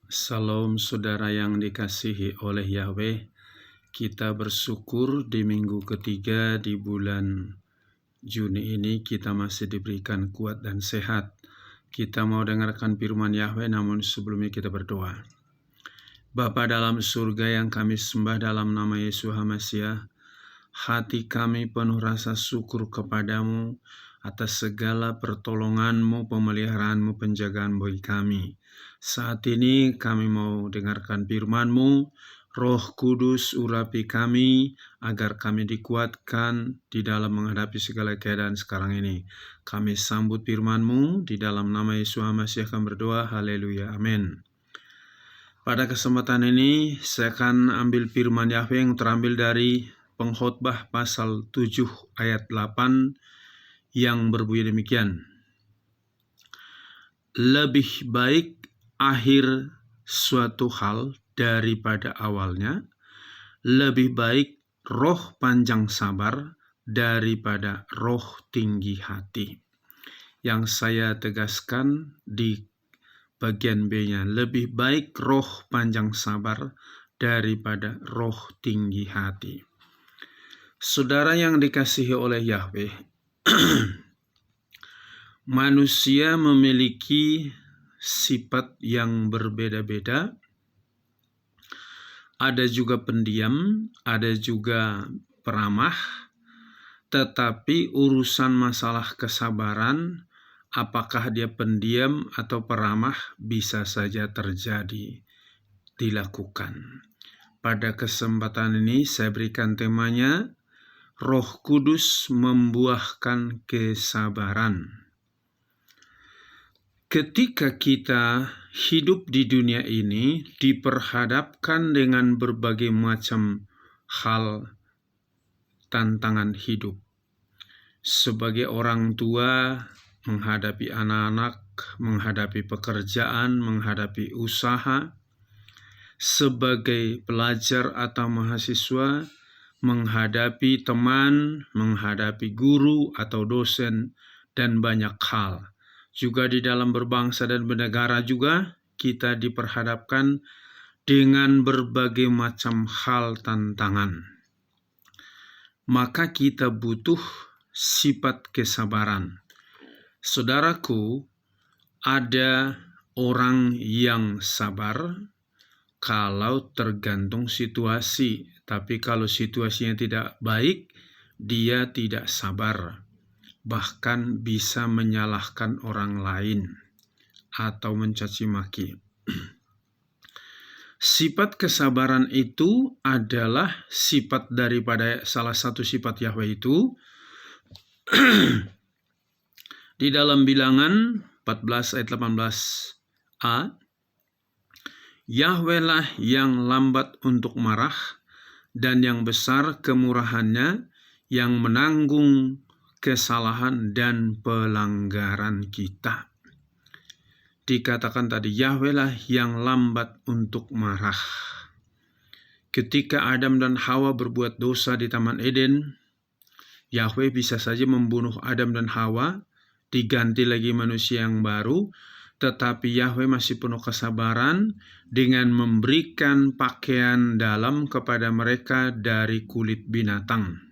Salam saudara yang dikasihi oleh Yahweh. Kita bersyukur di minggu ketiga di bulan Juni ini kita masih diberikan kuat dan sehat. Kita mau dengarkan firman Yahweh, namun sebelumnya kita berdoa. Bapa dalam surga yang kami sembah dalam nama Yesus HaMasiah, hati kami penuh rasa syukur kepadamu atas segala pertolonganmu, pemeliharaanmu, penjagaan bagi kami. Saat ini kami mau dengarkan firman-Mu. Roh Kudus urapi kami agar kami dikuatkan di dalam menghadapi segala keadaan sekarang ini. Kami sambut firman-Mu di dalam nama Yesus HaMasiah kami berdoa. Haleluya. Amin. Pada kesempatan ini saya akan ambil firman Yahweh yang terambil dari Pengkhotbah pasal 7 ayat 8 yang berbunyi demikian. Lebih baik akhir suatu hal daripada awalnya, lebih baik roh panjang sabar daripada roh tinggi hati. Yang saya tegaskan di bagian B-nya, lebih baik roh panjang sabar daripada roh tinggi hati. Saudara yang dikasihi oleh Yahweh, manusia memiliki sifat yang berbeda-beda. Ada juga pendiam, ada juga peramah. Tetapi urusan masalah kesabaran, apakah dia pendiam atau peramah, bisa saja terjadi, dilakukan. Pada kesempatan ini saya berikan temanya, Roh Kudus membuahkan kesabaran. Ketika kita hidup di dunia ini diperhadapkan dengan berbagai macam hal tantangan hidup. Sebagai orang tua, menghadapi anak-anak, menghadapi pekerjaan, menghadapi usaha. Sebagai pelajar atau mahasiswa, menghadapi teman, menghadapi guru atau dosen, dan banyak hal. Juga di dalam berbangsa dan bernegara juga kita diperhadapkan dengan berbagai macam hal tantangan. Maka kita butuh sifat kesabaran. Saudaraku, ada orang yang sabar kalau tergantung situasi. Tapi kalau situasinya tidak baik, dia tidak sabar. Bahkan bisa menyalahkan orang lain atau mencaci maki. Sifat kesabaran itu adalah sifat daripada salah satu sifat Yahweh itu. Di dalam Bilangan 14 ayat 18a, Yahweh lah yang lambat untuk marah dan yang besar kemurahannya, yang menanggung kesalahan dan pelanggaran kita. Dikatakan tadi, Yahweh lah yang lambat untuk marah. Ketika Adam dan Hawa berbuat dosa di Taman Eden, Yahweh bisa saja membunuh Adam dan Hawa, diganti lagi manusia yang baru, tetapi Yahweh masih penuh kesabaran dengan memberikan pakaian dalam kepada mereka dari kulit binatang.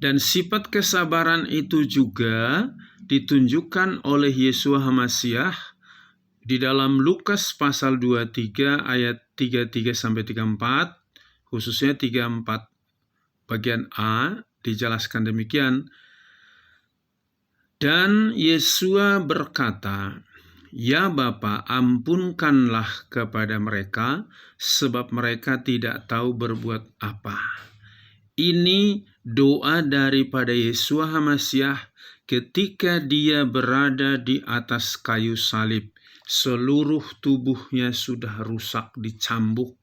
Dan sifat kesabaran itu juga ditunjukkan oleh Yesus HaMasiah di dalam Lukas pasal 23 ayat 33-34, khususnya 34 bagian A, dijelaskan demikian. Dan Yesus berkata, "Ya Bapa, ampunkanlah kepada mereka, sebab mereka tidak tahu berbuat apa." Ini doa daripada Yesus HaMasiah ketika dia berada di atas kayu salib. Seluruh tubuhnya sudah rusak, dicambuk,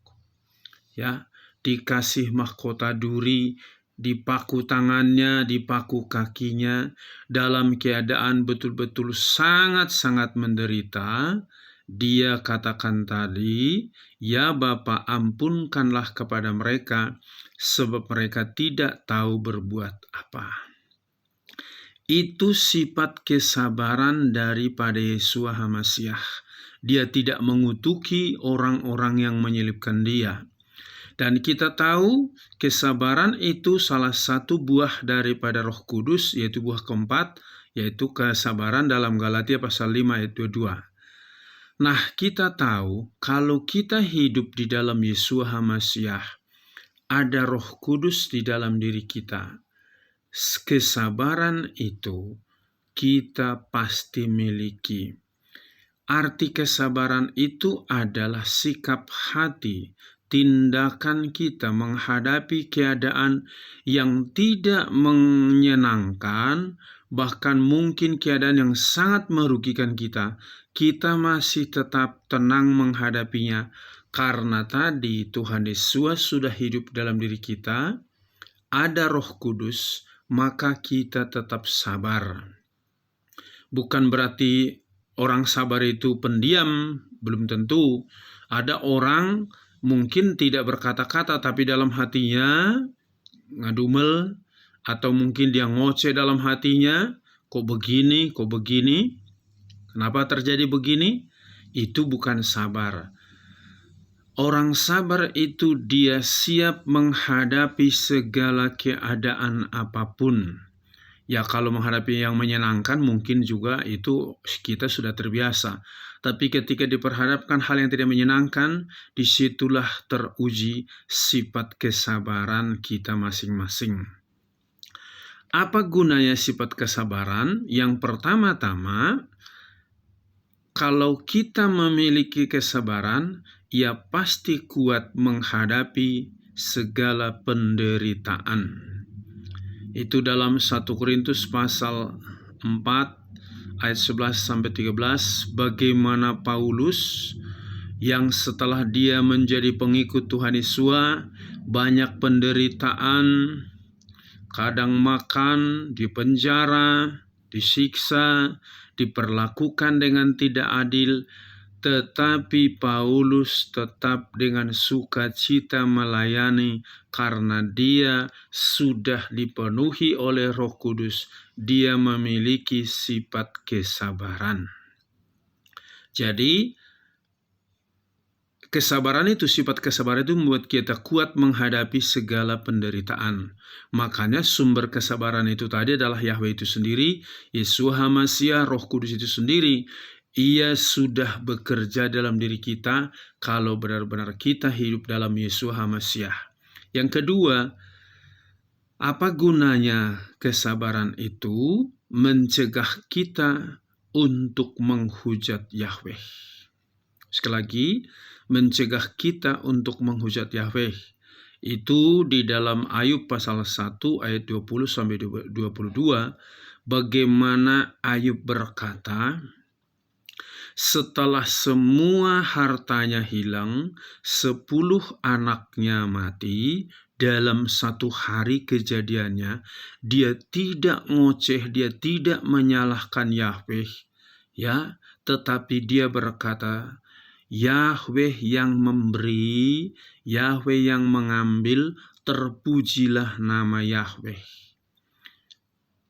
ya, dikasih mahkota duri, dipaku tangannya, dipaku kakinya, dalam keadaan betul-betul sangat-sangat menderita. Dia katakan tadi, "Ya Bapa, ampunkanlah kepada mereka, sebab mereka tidak tahu berbuat apa." Itu sifat kesabaran daripada Yesus HaMasiah. Dia tidak mengutuki orang-orang yang menyalibkan dia. Dan kita tahu kesabaran itu salah satu buah daripada Roh Kudus, yaitu buah keempat, yaitu kesabaran dalam Galatia pasal 5 ayat 22. Nah, kita tahu kalau kita hidup di dalam Yesus HaMasiah, ada Roh Kudus di dalam diri kita. Kesabaran itu kita pasti miliki. Arti kesabaran itu adalah sikap hati, tindakan kita menghadapi keadaan yang tidak menyenangkan, bahkan mungkin keadaan yang sangat merugikan kita. Kita masih tetap tenang menghadapinya, karena tadi Tuhan Yesus sudah hidup dalam diri kita, ada Roh Kudus, maka kita tetap sabar. Bukan berarti orang sabar itu pendiam, belum tentu. Ada orang mungkin tidak berkata-kata, tapi dalam hatinya ngadumel, atau mungkin dia ngoceh dalam hatinya, kok begini, kenapa terjadi begini? Itu bukan sabar. Orang sabar itu dia siap menghadapi segala keadaan apapun. Ya, kalau menghadapi yang menyenangkan mungkin juga itu kita sudah terbiasa. Tapi ketika diperhadapkan hal yang tidak menyenangkan, disitulah teruji sifat kesabaran kita masing-masing. Apa gunanya sifat kesabaran? Yang pertama-tama, kalau kita memiliki kesabaran, ia pasti kuat menghadapi segala penderitaan. Itu dalam 1 Korintus pasal 4 ayat 11-13, bagaimana Paulus yang setelah dia menjadi pengikut Tuhan Yesus, banyak penderitaan, kadang makan, dipenjara, disiksa, diperlakukan dengan tidak adil, tetapi Paulus tetap dengan sukacita melayani karena dia sudah dipenuhi oleh Roh Kudus. Dia memiliki sifat kesabaran. Jadi, sifat kesabaran itu membuat kita kuat menghadapi segala penderitaan. Makanya sumber kesabaran itu tadi adalah Yahweh itu sendiri, Yesus HaMasiah, Roh Kudus itu sendiri. Ia sudah bekerja dalam diri kita kalau benar-benar kita hidup dalam Yesus HaMasiah. Yang kedua, apa gunanya kesabaran itu? Mencegah kita untuk menghujat Yahweh. Sekali lagi, mencegah kita untuk menghujat Yahweh. Itu di dalam Ayub pasal 1 ayat 20-22, bagaimana Ayub berkata, setelah semua hartanya hilang, 10 anaknya mati, dalam 1 hari kejadiannya, dia tidak ngoceh, dia tidak menyalahkan Yahweh, ya, tetapi dia berkata, Yahweh yang memberi, Yahweh yang mengambil, terpujilah nama Yahweh.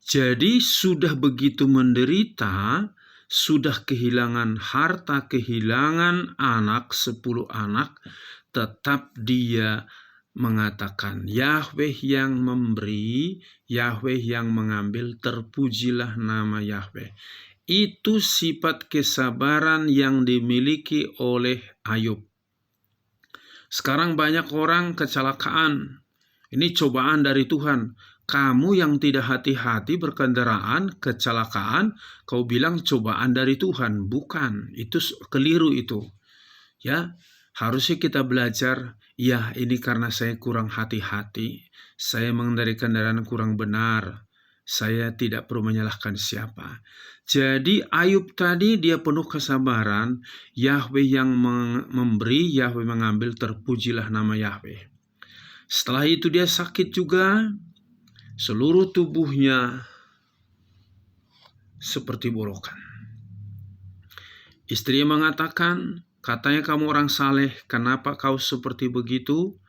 Jadi sudah begitu menderita, sudah kehilangan harta, kehilangan anak, 10 anak, tetap dia mengatakan, Yahweh yang memberi, Yahweh yang mengambil, terpujilah nama Yahweh. Itu sifat kesabaran yang dimiliki oleh Ayub. Sekarang banyak orang kecelakaan. Ini cobaan dari Tuhan. Kamu yang tidak hati-hati berkendaraan, kecelakaan, kau bilang cobaan dari Tuhan. Bukan, itu keliru itu. Ya, harusnya kita belajar, ya ini karena saya kurang hati-hati, saya mengendarai kendaraan kurang benar, saya tidak perlu menyalahkan siapa. Jadi Ayub tadi dia penuh kesabaran, Yahweh yang memberi, Yahweh mengambil, terpujilah nama Yahweh. Setelah itu dia sakit juga, seluruh tubuhnya seperti borokan. Istrinya mengatakan, katanya kamu orang saleh, kenapa kau seperti begitu?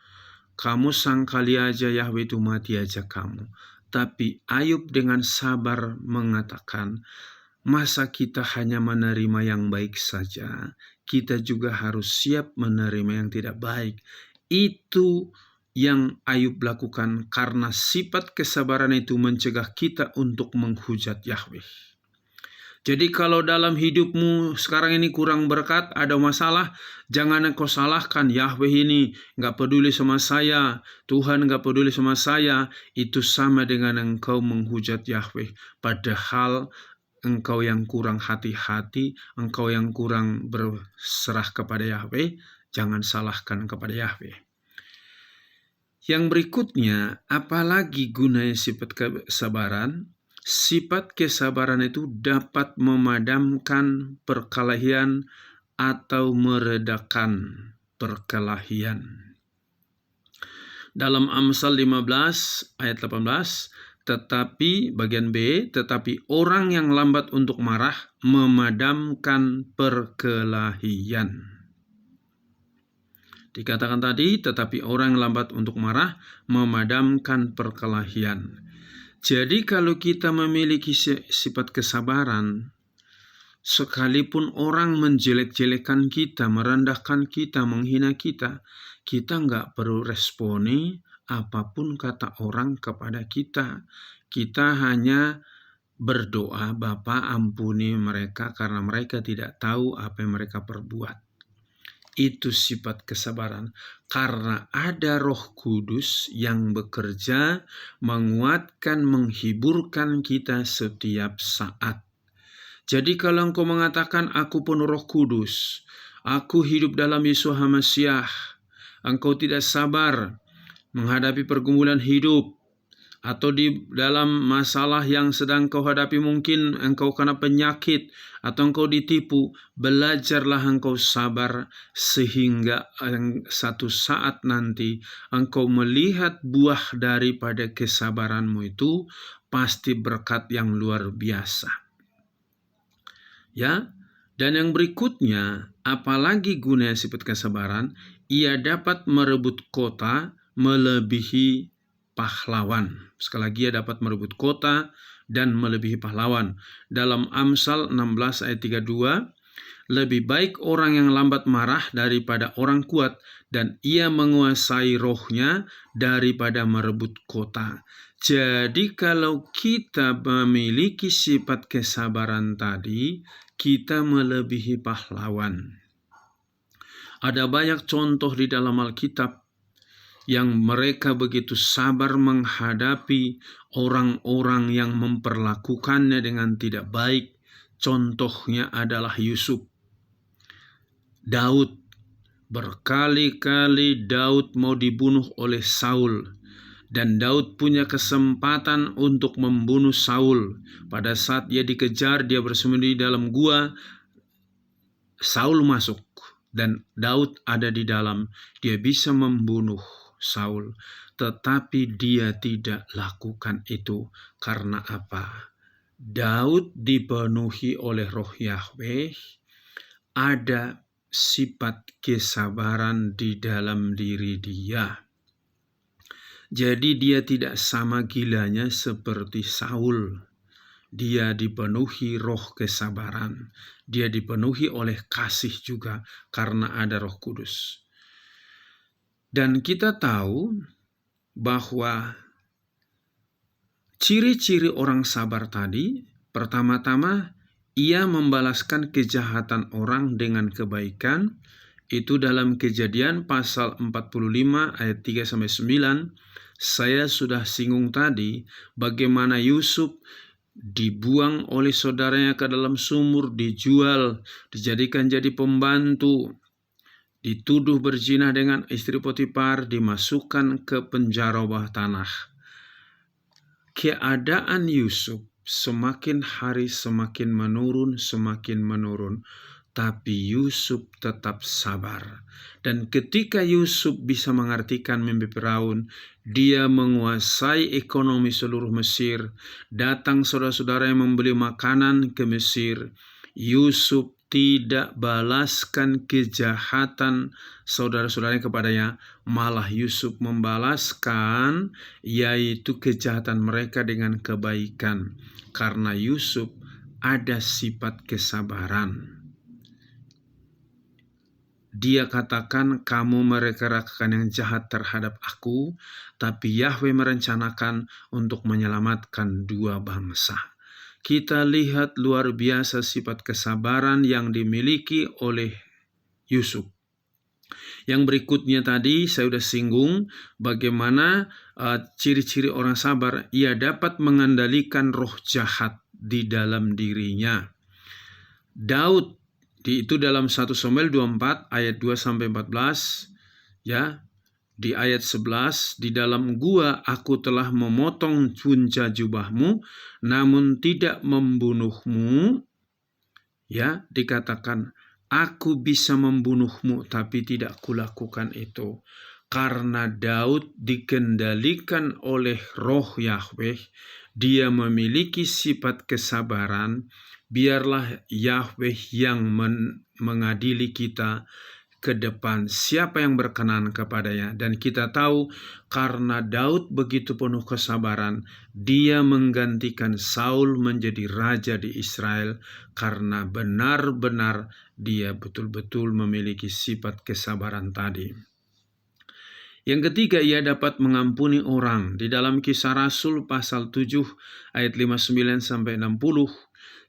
Kamu sangkali aja Yahweh itu mati aja kamu. Tapi Ayub dengan sabar mengatakan, masa kita hanya menerima yang baik saja? kita juga harus siap menerima yang tidak baik. Itu yang Ayub lakukan karena sifat kesabaran itu mencegah kita untuk menghujat Yahweh. Jadi kalau dalam hidupmu sekarang ini kurang berkat, ada masalah, jangan engkau salahkan Yahweh ini nggak peduli sama saya, Tuhan nggak peduli sama saya. Itu sama dengan engkau menghujat Yahweh. Padahal engkau yang kurang hati-hati, engkau yang kurang berserah kepada Yahweh, jangan salahkan kepada Yahweh. Yang berikutnya, apalagi gunanya sifat kesabaran? Sifat kesabaran itu dapat memadamkan perkelahian atau meredakan perkelahian. Dalam Amsal 15 ayat 18, tetapi bagian B, tetapi orang yang lambat untuk marah memadamkan perkelahian. Dikatakan tadi, tetapi orang yang lambat untuk marah memadamkan perkelahian. Jadi kalau kita memiliki sifat kesabaran, sekalipun orang menjelek-jelekan kita, merendahkan kita, menghina kita, kita nggak perlu responi apapun kata orang kepada kita. Kita hanya berdoa, Bapa ampuni mereka karena mereka tidak tahu apa yang mereka perbuat. Itu sifat kesabaran. Karena ada Roh Kudus yang bekerja, menguatkan, menghiburkan kita setiap saat. Jadi kalau engkau mengatakan, aku penuh Roh Kudus, aku hidup dalam Yesus HaMasiah, engkau tidak sabar menghadapi pergumulan hidup, atau di dalam masalah yang sedang kau hadapi, mungkin engkau kena penyakit atau engkau ditipu, belajarlah engkau sabar sehingga satu saat nanti engkau melihat buah daripada kesabaranmu itu pasti berkat yang luar biasa. Ya, dan yang berikutnya, apalagi guna sifat kesabaran, ia dapat merebut kota melebihi pahlawan. Sekali lagi, ia dapat merebut kota dan melebihi pahlawan. Dalam Amsal 16 ayat 32, lebih baik orang yang lambat marah daripada orang kuat, dan ia menguasai rohnya daripada merebut kota. Jadi kalau kita memiliki sifat kesabaran tadi, kita melebihi pahlawan. Ada banyak contoh di dalam Alkitab yang mereka begitu sabar menghadapi orang-orang yang memperlakukannya dengan tidak baik. Contohnya adalah Yusuf. Daud, berkali-kali Daud mau dibunuh oleh Saul. Dan Daud punya kesempatan untuk membunuh Saul. Pada saat dia dikejar, dia bersembunyi dalam gua. Saul masuk dan Daud ada di dalam. Dia bisa membunuh Saul, tetapi dia tidak lakukan itu. Karena apa? Daud dipenuhi oleh Roh Yahweh, ada sifat kesabaran di dalam diri dia. Jadi dia tidak sama gilanya seperti Saul. Dia dipenuhi roh kesabaran. Dia dipenuhi oleh kasih juga karena ada Roh Kudus. Dan kita tahu bahwa ciri-ciri orang sabar tadi, pertama-tama ia membalaskan kejahatan orang dengan kebaikan. Itu dalam Kejadian pasal 45 ayat 3-9. Saya sudah singgung tadi bagaimana Yusuf dibuang oleh saudaranya ke dalam sumur, dijual, dijadikan jadi pembantu, dituduh berzina dengan istri Potifar, dimasukkan ke penjara bawah tanah. Keadaan Yusuf semakin hari semakin menurun, tapi Yusuf tetap sabar. Dan ketika Yusuf bisa mengartikan mimpi Firaun, dia menguasai ekonomi seluruh Mesir. Datang saudara-saudara yang membeli makanan ke Mesir. Yusuf tidak balaskan kejahatan saudara-saudaranya kepadanya, malah Yusuf membalaskan yaitu kejahatan mereka dengan kebaikan. Karena Yusuf ada sifat kesabaran. Dia katakan, kamu merencanakan yang jahat terhadap aku, tapi Yahweh merencanakan untuk menyelamatkan dua bangsa. Kita lihat luar biasa sifat kesabaran yang dimiliki oleh Yusuf. Yang berikutnya tadi saya sudah singgung bagaimana ciri-ciri orang sabar. Ia dapat mengendalikan roh jahat di dalam dirinya. Daud itu dalam 1 Samuel 24 ayat 2-14 ya. Di ayat 11, di dalam gua aku telah memotong punca jubahmu namun tidak membunuhmu. Ya, dikatakan aku bisa membunuhmu tapi tidak kulakukan itu. Karena Daud dikendalikan oleh roh Yahweh, dia memiliki sifat kesabaran. Biarlah Yahweh yang mengadili kita ke depan, siapa yang berkenan kepadanya. Dan kita tahu karena Daud begitu penuh kesabaran, dia menggantikan Saul menjadi raja di Israel karena benar-benar dia betul-betul memiliki sifat kesabaran tadi. Yang ketiga, ia dapat mengampuni orang. Di dalam Kisah Rasul pasal 7 ayat 59-60,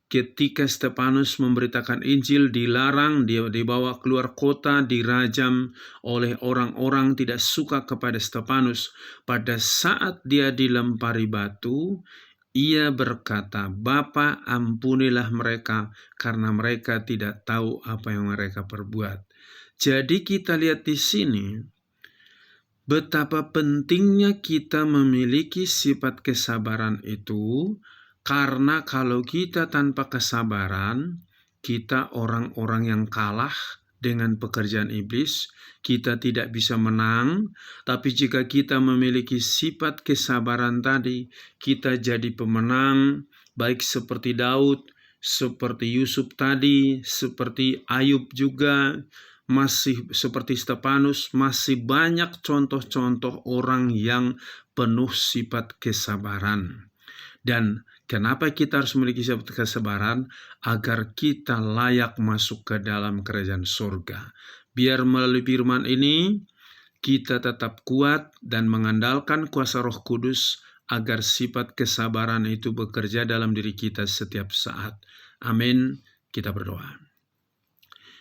ketika Stefanus memberitakan Injil, dilarang, dia dibawa keluar kota, dirajam oleh orang-orang tidak suka kepada Stefanus. Pada saat dia dilempari batu, ia berkata, "Bapa, ampunilah mereka karena mereka tidak tahu apa yang mereka perbuat." Jadi kita lihat di sini betapa pentingnya kita memiliki sifat kesabaran itu. Karena kalau kita tanpa kesabaran, kita orang-orang yang kalah dengan pekerjaan iblis, kita tidak bisa menang. Tapi jika kita memiliki sifat kesabaran tadi, kita jadi pemenang, baik seperti Daud, seperti Yusuf tadi, seperti Ayub juga, masih seperti Stefanus, masih banyak contoh-contoh orang yang penuh sifat kesabaran. Dan kenapa kita harus memiliki sifat kesabaran? Agar kita layak masuk ke dalam kerajaan surga. Biar melalui firman ini kita tetap kuat dan mengandalkan kuasa Roh Kudus agar sifat kesabaran itu bekerja dalam diri kita setiap saat. Amin. Kita berdoa.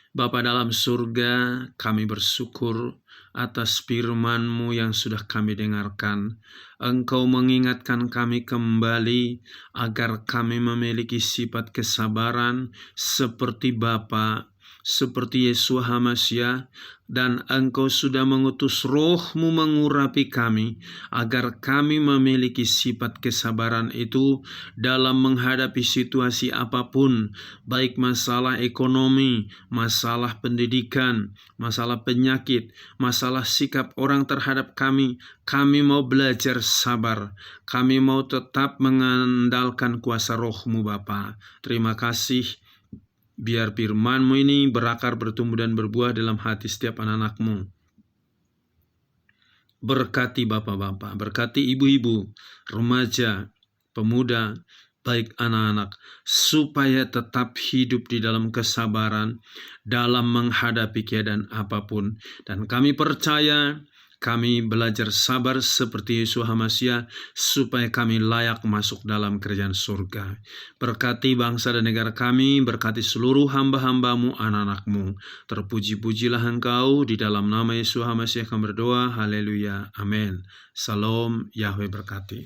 Bapa dalam surga, kami bersyukur atas firman-Mu yang sudah kami dengarkan. Engkau mengingatkan kami kembali agar kami memiliki sifat kesabaran seperti Bapa, seperti Yesus HaMasyiah, dan Engkau sudah mengutus Roh-Mu mengurapi kami agar kami memiliki sifat kesabaran itu dalam menghadapi situasi apapun, baik masalah ekonomi, masalah pendidikan, masalah penyakit, masalah sikap orang terhadap kami. Kami mau belajar sabar, kami mau tetap mengandalkan kuasa Roh-Mu Bapa. Terima kasih. Biar firman-Mu ini berakar, bertumbuh, dan berbuah dalam hati setiap anak-anak-Mu. Berkati bapak-bapak, berkati ibu-ibu, remaja, pemuda, baik anak-anak, supaya tetap hidup di dalam kesabaran dalam menghadapi keadaan apapun. Dan kami percaya, kami belajar sabar seperti Yesus HaMasyiah supaya kami layak masuk dalam kerajaan surga. Berkati bangsa dan negara kami, berkati seluruh hamba-hamba-Mu, anak-anak-Mu. Terpuji-pujilah Engkau, di dalam nama Yesus HaMasyiah kami berdoa. Haleluya. Amin. Salam, Yahweh berkati.